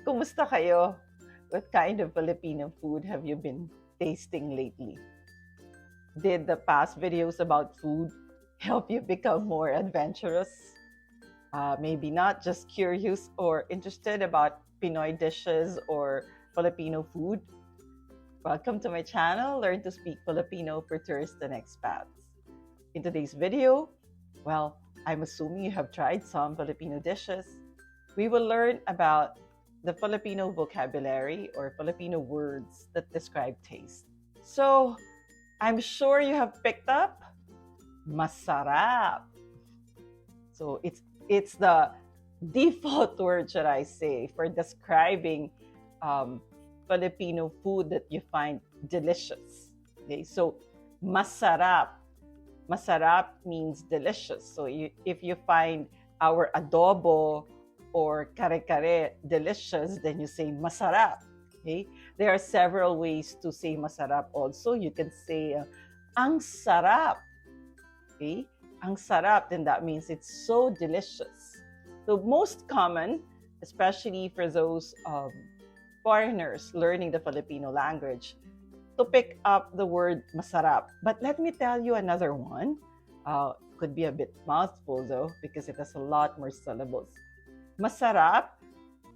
Kumusta kayo? What kind of Filipino food have you been tasting lately? Did the past videos about food help you become more adventurous? Maybe not just curious or interested about Pinoy dishes or Filipino food. Welcome to my channel, Learn to Speak Filipino for Tourists and Expats. In today's video, well, I'm assuming you have tried some Filipino dishes. We will learn about the Filipino vocabulary or Filipino words that describe taste. So, I'm sure you have picked up masarap. So, it's the default word, should I say, for describing Filipino food that you find delicious. Okay, so masarap. Masarap means delicious. So if you find our adobo or kare-kare delicious, then you say masarap. Okay? There are several ways to say masarap also. You can say ang sarap. Okay? Ang sarap, then that means it's so delicious. So most common, especially for those foreigners learning the Filipino language, to pick up the word masarap. But let me tell you another one. Could be a bit mouthful though, because it has a lot more syllables. Masarap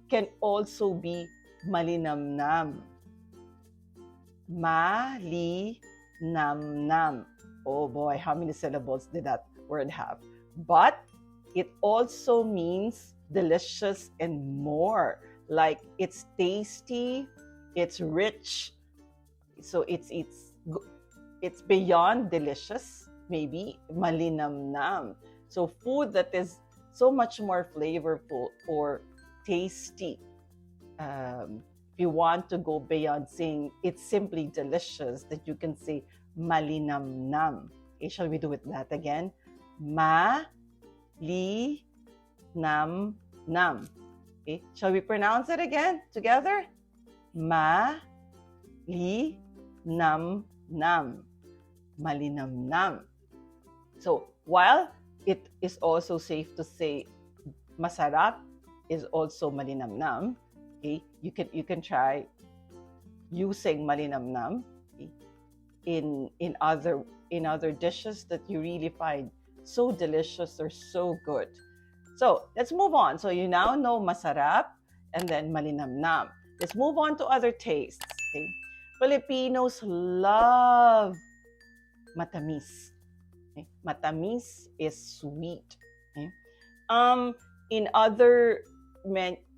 can also be malinamnam. Malinamnam. Oh boy, how many syllables did that word have? But it also means delicious and more. Like it's tasty, it's rich. So it's beyond delicious, maybe malinamnam. So food that is so much more flavorful or tasty. If you want to go beyond saying it's simply delicious, that you can say malinamnam. Okay, shall we do it that again? Ma-li-nam-nam. Okay, shall we pronounce it again together? Ma-li-nam-nam. Malinamnam. So while it is also safe to say masarap is also malinamnam, okay, you can try using malinamnam, okay, in other dishes that you really find so delicious or so good. So let's move on. So you now know masarap and then malinamnam. Let's move on to other tastes. Okay? Filipinos love matamis. Okay? Matamis is sweet. Okay? In other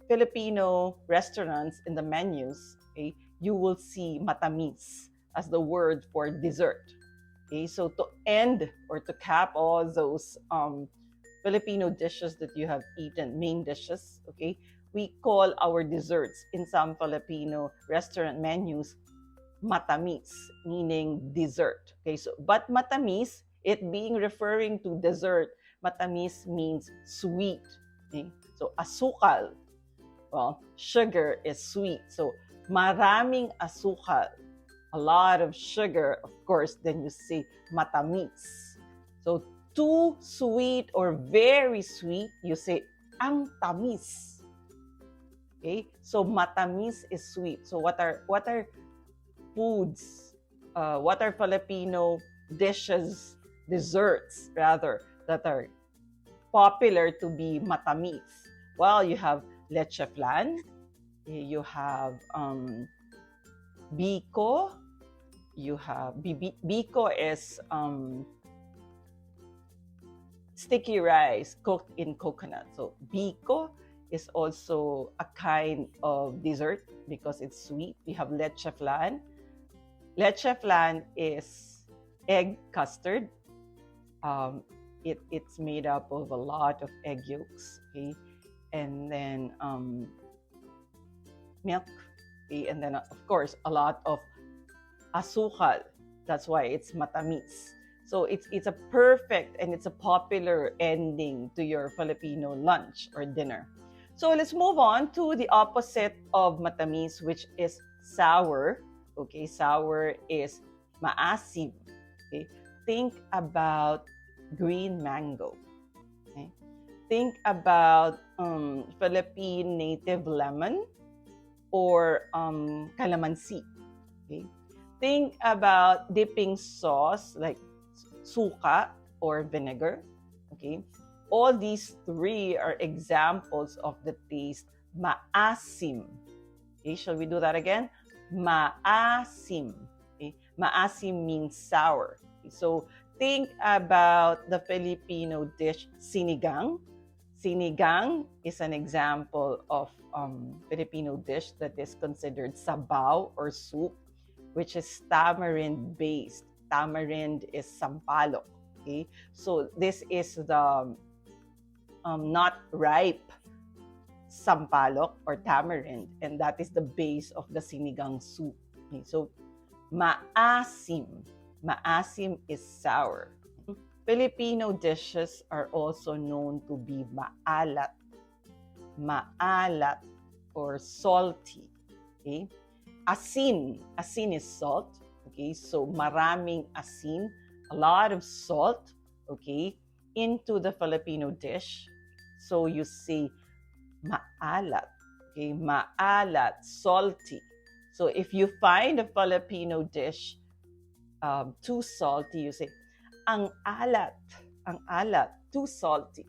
Filipino restaurants in the menus, okay, you will see matamis as the word for dessert. Okay, so to end or to cap all those Filipino dishes that you have eaten, main dishes, okay, we call our desserts in some Filipino restaurant menus matamis, meaning dessert. Okay, so but matamis, it being referring to dessert, matamis means sweet. Okay, so asukal, well, sugar is sweet. So maraming asukal, a lot of sugar, of course, then you say matamis. So too sweet or very sweet, you say ang tamis. Okay, so matamis is sweet. So what are foods? What are Filipino dishes, desserts rather, that are popular to be matamis? Well, you have leche flan, you have biko, you have biko is sticky rice cooked in coconut. So biko is also a kind of dessert because it's sweet. We have leche flan. Leche flan is egg custard. It's made up of a lot of egg yolks, okay, and then milk, okay, and then of course a lot of asukal. That's why it's matamis. So it's a perfect and it's a popular ending to your Filipino lunch or dinner. So let's move on to the opposite of matamis, which is sour. Okay, sour is maasim. Okay, think about green mango. Okay, think about Philippine native lemon. or calamansi. Okay? Think about dipping sauce like suka or vinegar. Okay? All these three are examples of the taste maasim. Okay, shall we do that again? Maasim. Okay? Maasim means sour. Okay, so think about the Filipino dish sinigang. Sinigang is an example of Filipino dish that is considered sabaw or soup, which is tamarind based. Tamarind is sampalok. Okay, so this is the not ripe sampalok or tamarind, and that is the base of the sinigang soup. Okay, so maasim. Maasim is sour. Filipino dishes are also known to be maalat. Maalat or salty. Okay? Asin. Asin is salt. Okay? So maraming asin, a lot of salt, okay, into the Filipino dish. So you say maalat. Okay? Maalat, salty. So if you find a Filipino dish too salty, you say ang alat, too salty.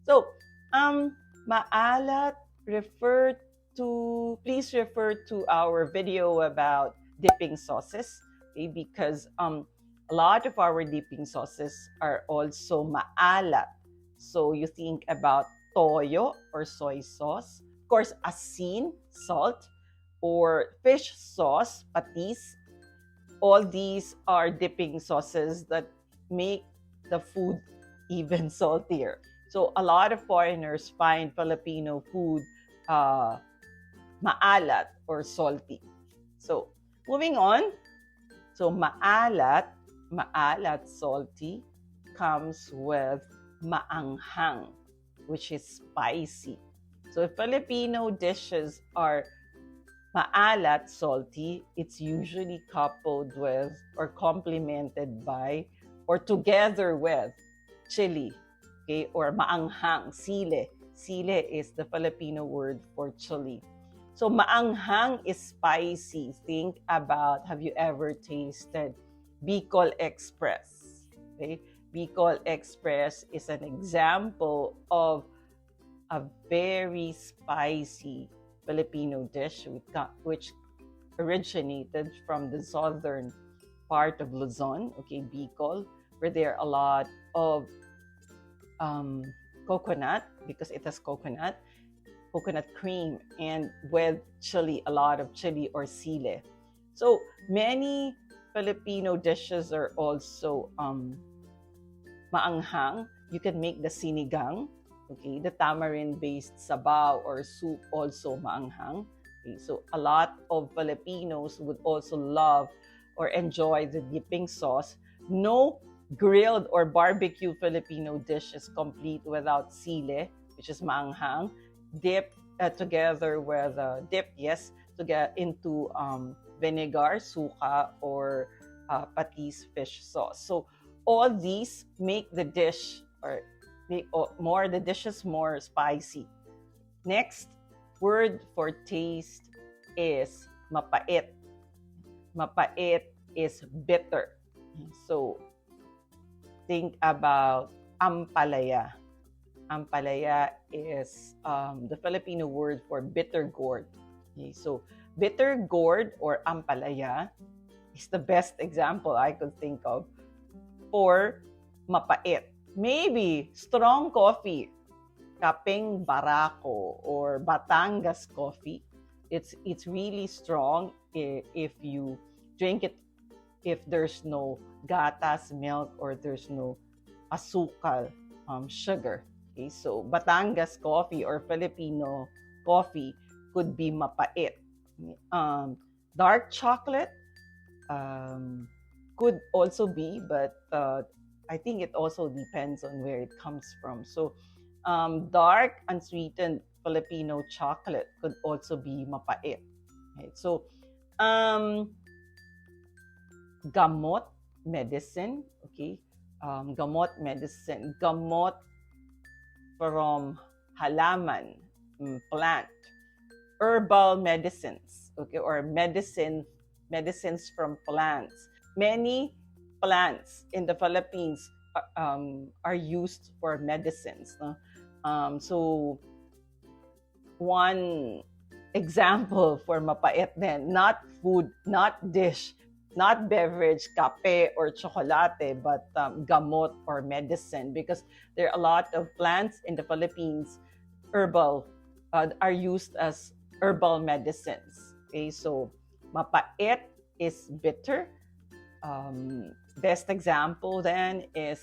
So, maalat, please refer to our video about dipping sauces, okay? Because a lot of our dipping sauces are also maalat. So you think about toyo or soy sauce, of course, asin, salt, or fish sauce, patis. All these are dipping sauces that make the food even saltier. So a lot of foreigners find Filipino food maalat or salty. So moving on, so maalat, salty, comes with maanghang, which is spicy. So if Filipino dishes are maalat, salty, it's usually coupled with or complemented by or together with chili, okay, or maanghang, sile. Sile is the Filipino word for chili. So maanghang is spicy. Think about, have you ever tasted Bicol Express? Okay? Bicol Express is an example of a very spicy Filipino dish which originated from the southern part of Luzon, okay, Bicol, where there are a lot of coconut, because it has coconut cream, and with chili, a lot of chili or sile. So many Filipino dishes are also maanghang. You can make the sinigang, okay, the tamarind-based sabaw or soup, also maanghang. Okay, so a lot of Filipinos would also love or enjoy the dipping sauce. No grilled or barbecue Filipino dish is complete without sile, which is maanghang, dipped together with to get into vinegar, suka, or patis fish sauce. So all these make the dish or make the dishes more spicy. Next word for taste is mapait. Mapait is bitter. So think about ampalaya. Ampalaya is the Filipino word for bitter gourd. Okay, so bitter gourd or ampalaya is the best example I could think of for mapait. Maybe strong coffee, kapeng barako or Batangas coffee. It's really strong if you drink it if there's no gatas milk or there's no asukal sugar. Okay, so Batangas coffee or Filipino coffee could be mapait. Dark chocolate could also be, but I think it also depends on where it comes from. So dark unsweetened Filipino chocolate could also be mapait. Okay, so gamot, medicine, okay? Gamot, medicine. Gamot from halaman, plant, herbal medicines, okay, or medicines from plants. Many plants in the Philippines are used for medicines. No? So one example for mapait then, not food, not dish, not beverage, kape or chocolate, but gamot or medicine, because there are a lot of plants in the Philippines, herbal, are used as herbal medicines. Okay, so mapait is bitter. Best example then is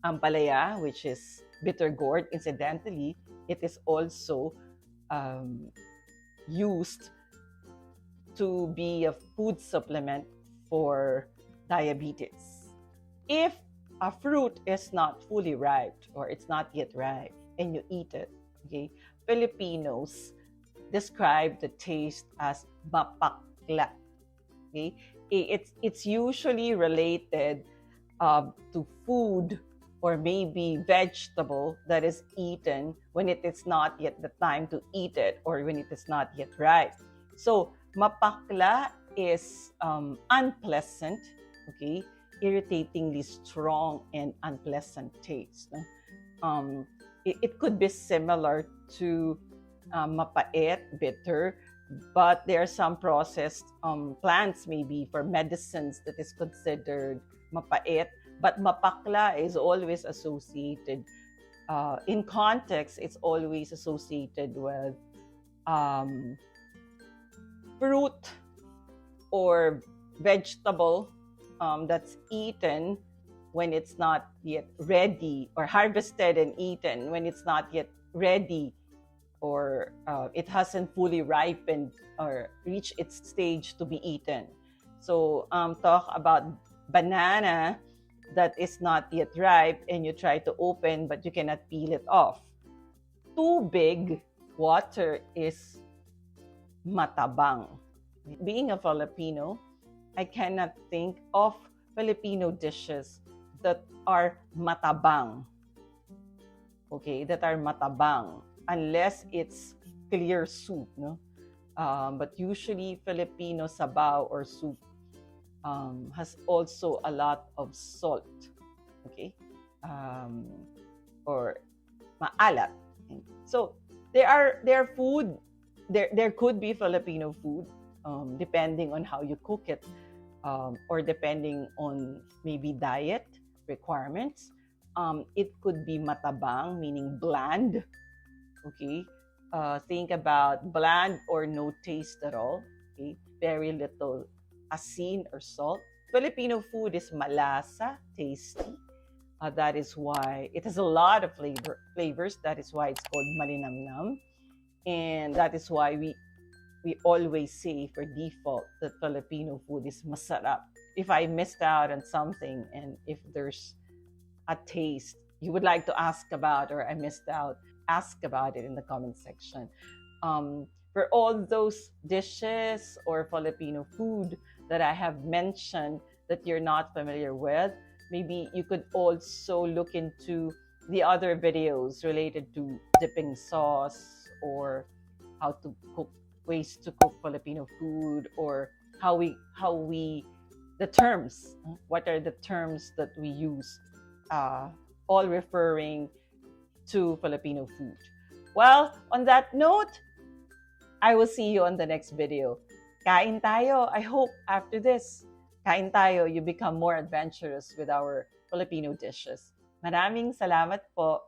ampalaya, which is bitter gourd. Incidentally, it is also um, used to be a food supplement for diabetes. If a fruit is not fully ripe or it's not yet ripe and you eat it, okay, Filipinos describe the taste as mapakla. Okay, it's usually related to food or maybe vegetable that is eaten when it is not yet the time to eat it or when it is not yet ripe. So mapakla is unpleasant, okay, irritatingly strong and unpleasant taste. No? It could be similar to mapait, bitter, but there are some processed plants maybe for medicines that is considered mapait, but mapakla is always associated, in context, it's always associated with um, fruit or vegetable that's eaten when it's not yet ready, or harvested and eaten when it's not yet ready, or it hasn't fully ripened or reached its stage to be eaten. So talk about banana that is not yet ripe and you try to open but you cannot peel it off. Tubig, water, is matabang. Being a Filipino, I cannot think of Filipino dishes that are matabang. Okay, that are matabang, unless it's clear soup, no? But usually Filipino sabaw or soup has also a lot of salt, okay, or maalat. So there are food. There could be Filipino food, depending on how you cook it, or depending on maybe diet requirements. It could be matabang, meaning bland. Okay, think about bland or no taste at all. Okay, very little asin or salt. Filipino food is malasa, tasty. That is why it has a lot of flavors. That is why it's called malinamnam, and that is why we always say for default that Filipino food is masarap. If I missed out on something and if there's a taste you would like to ask about or I missed out, ask about it in the comment section. For all those dishes or Filipino food that I have mentioned that you're not familiar with, maybe you could also look into the other videos related to dipping sauce or how to cook, ways to cook Filipino food, or how we the terms, what are the terms that we use, all referring to Filipino food. Well, on that note, I will see you on the next video. Kain tayo. I hope after this, kain tayo, you become more adventurous with our Filipino dishes. Maraming salamat po.